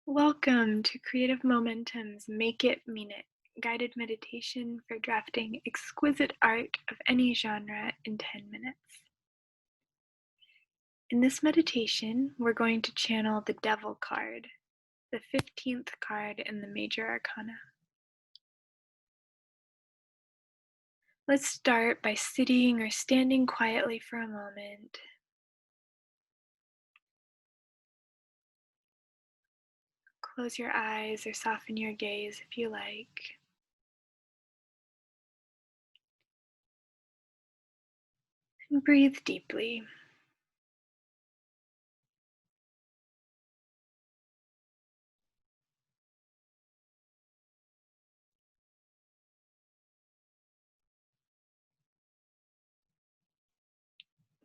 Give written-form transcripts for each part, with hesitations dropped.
Welcome to Creative Momentum's Make It, Mean It, guided meditation for drafting exquisite art of any genre in 10 minutes. In this meditation, we're going to channel the Devil card, the 15th card in the Major Arcana. Let's start by sitting or standing quietly for a moment. Close your eyes or soften your gaze if you like. And breathe deeply.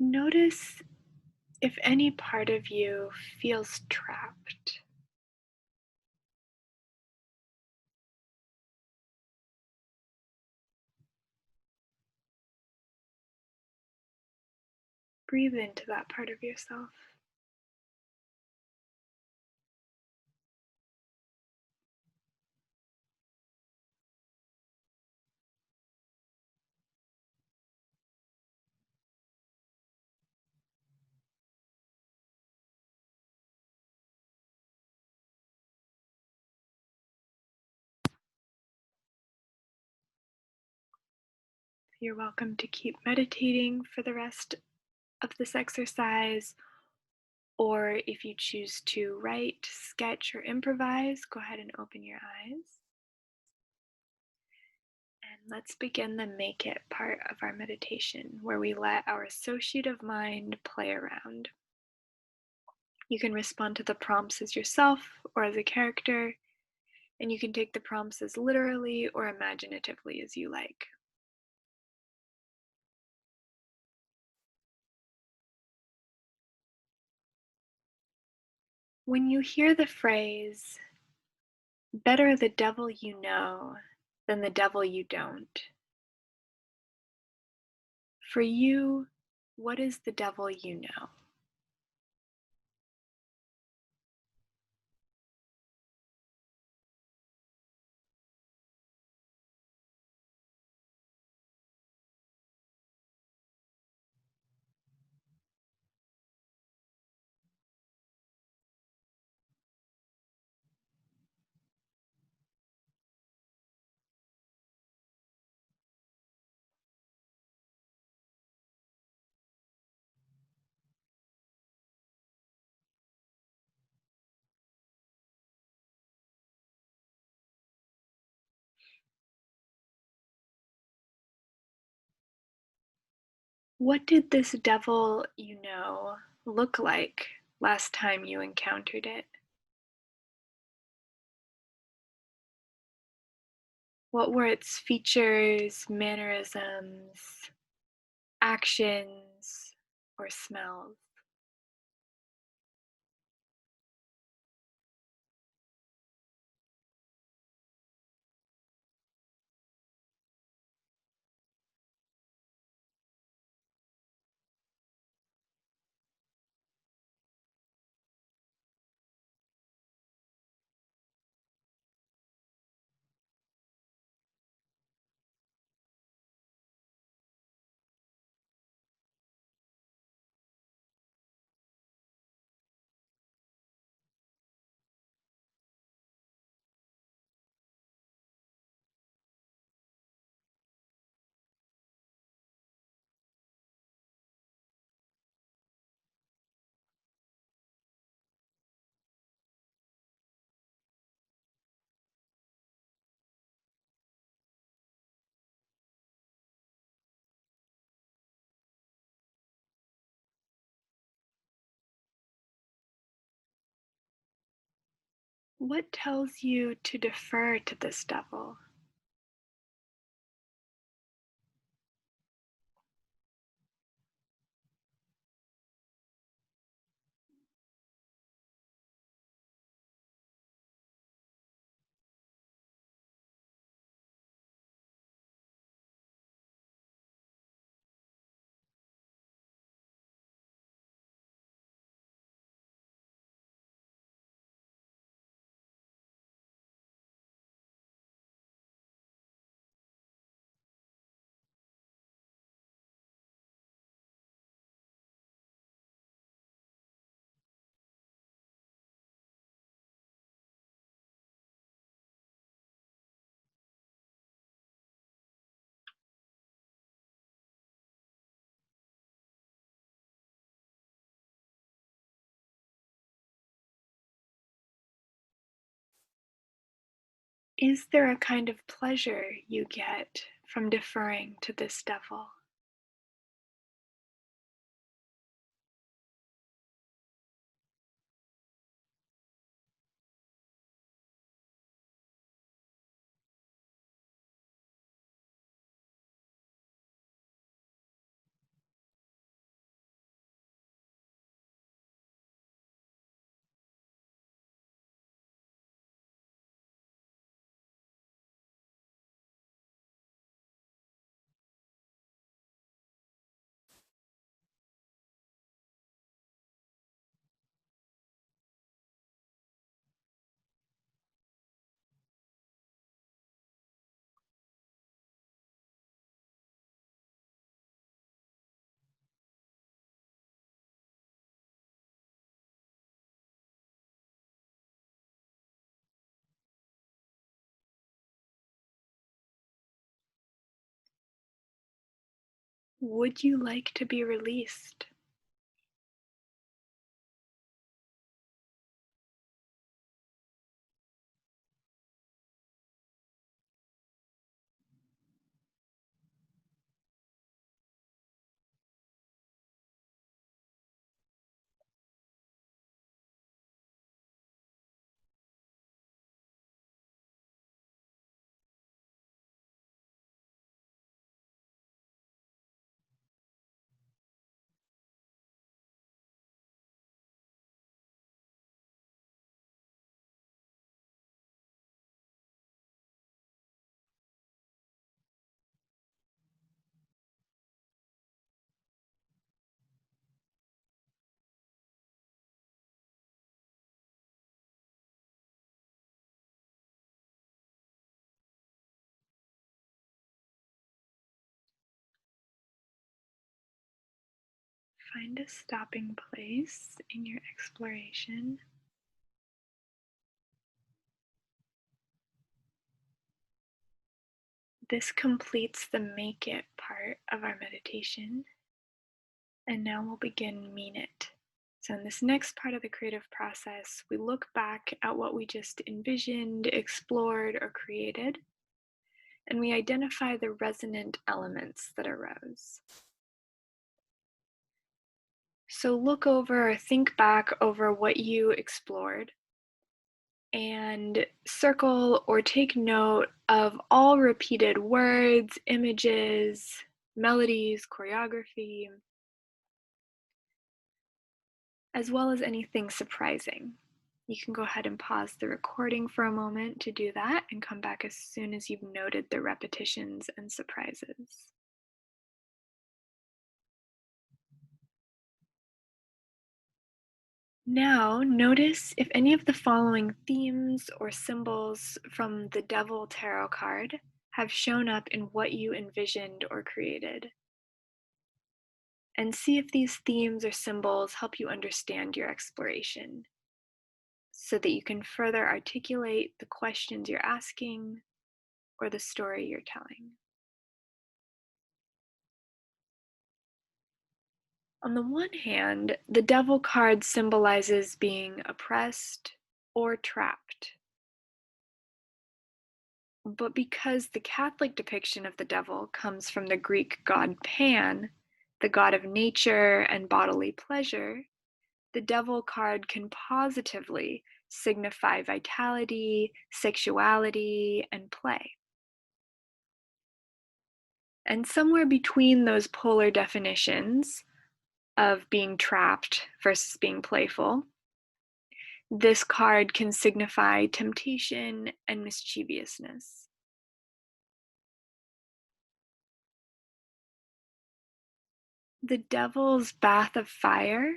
Notice if any part of you feels trapped. Breathe into that part of yourself. You're welcome to keep meditating for the rest of this exercise, or if you choose to write, sketch, or improvise, go ahead and open your eyes. And let's begin the make it part of our meditation, where we let our associative mind play around. You can respond to the prompts as yourself or as a character, and you can take the prompts as literally or imaginatively as you like. When you hear the phrase, better the devil you know than the devil you don't, for you, what is the devil you know? What did this devil you know look like last time you encountered it? What were its features, mannerisms, actions, or smells? What tells you to defer to this devil? Is there a kind of pleasure you get from deferring to this devil? Would you like to be released? Find a stopping place in your exploration. This completes the make it part of our meditation. And now we'll begin mean it. So, in this next part of the creative process, we look back at what we just envisioned, explored, or created, and we identify the resonant elements that arose. So, look over or think back over what you explored and circle or take note of all repeated words, images, melodies, choreography, as well as anything surprising. You can go ahead and pause the recording for a moment to do that and come back as soon as you've noted the repetitions and surprises. Now, notice if any of the following themes or symbols from the Devil Tarot card have shown up in what you envisioned or created. And see if these themes or symbols help you understand your exploration so that you can further articulate the questions you're asking or the story you're telling. On the one hand, the devil card symbolizes being oppressed or trapped. But because the Catholic depiction of the devil comes from the Greek god Pan, the god of nature and bodily pleasure, the devil card can positively signify vitality, sexuality, and play. And somewhere between those polar definitions of being trapped versus being playful, this card can signify temptation and mischievousness. The devil's bath of fire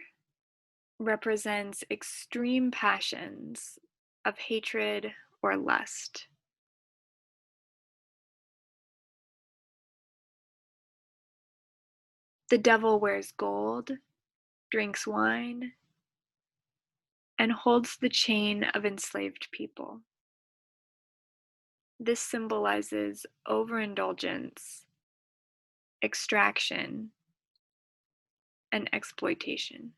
represents extreme passions of hatred or lust. The devil wears gold, drinks wine, and holds the chain of enslaved people. This symbolizes overindulgence, extraction, and exploitation.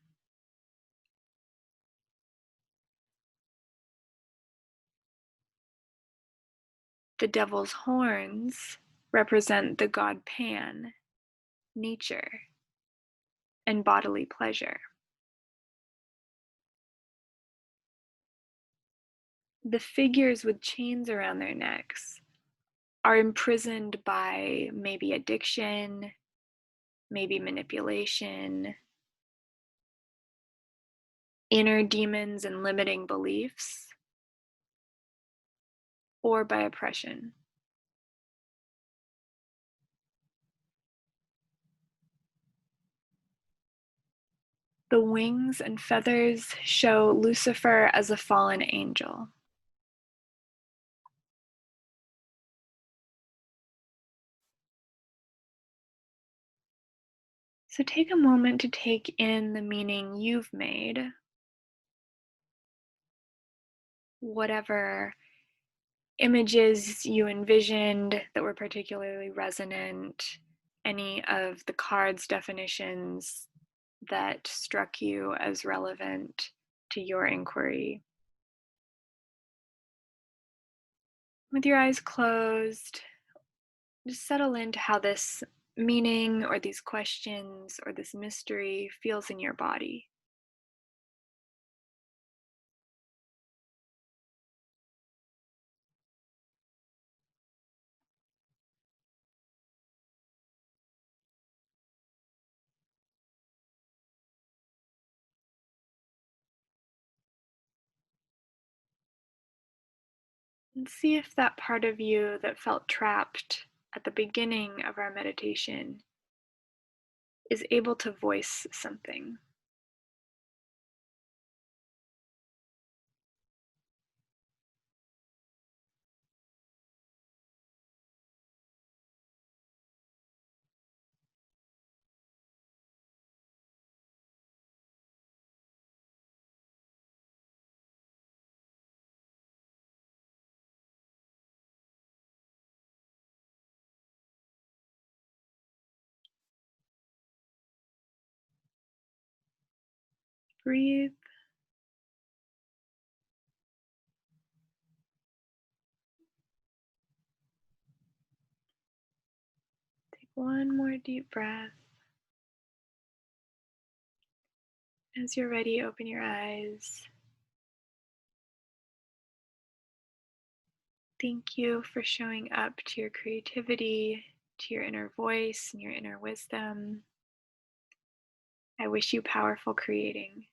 The devil's horns represent the god Pan, nature, and bodily pleasure. The figures with chains around their necks are imprisoned by maybe addiction, maybe manipulation, inner demons and limiting beliefs, or by oppression. The wings and feathers show Lucifer as a fallen angel. So take a moment to take in the meaning you've made, whatever images you envisioned that were particularly resonant, any of the cards' definitions that struck you as relevant to your inquiry. With your eyes closed, just settle into how this meaning or these questions or this mystery feels in your body. And see if that part of you that felt trapped at the beginning of our meditation is able to voice something. Breathe. Take one more deep breath. As you're ready, open your eyes. Thank you for showing up to your creativity, to your inner voice, and your inner wisdom. I wish you powerful creating.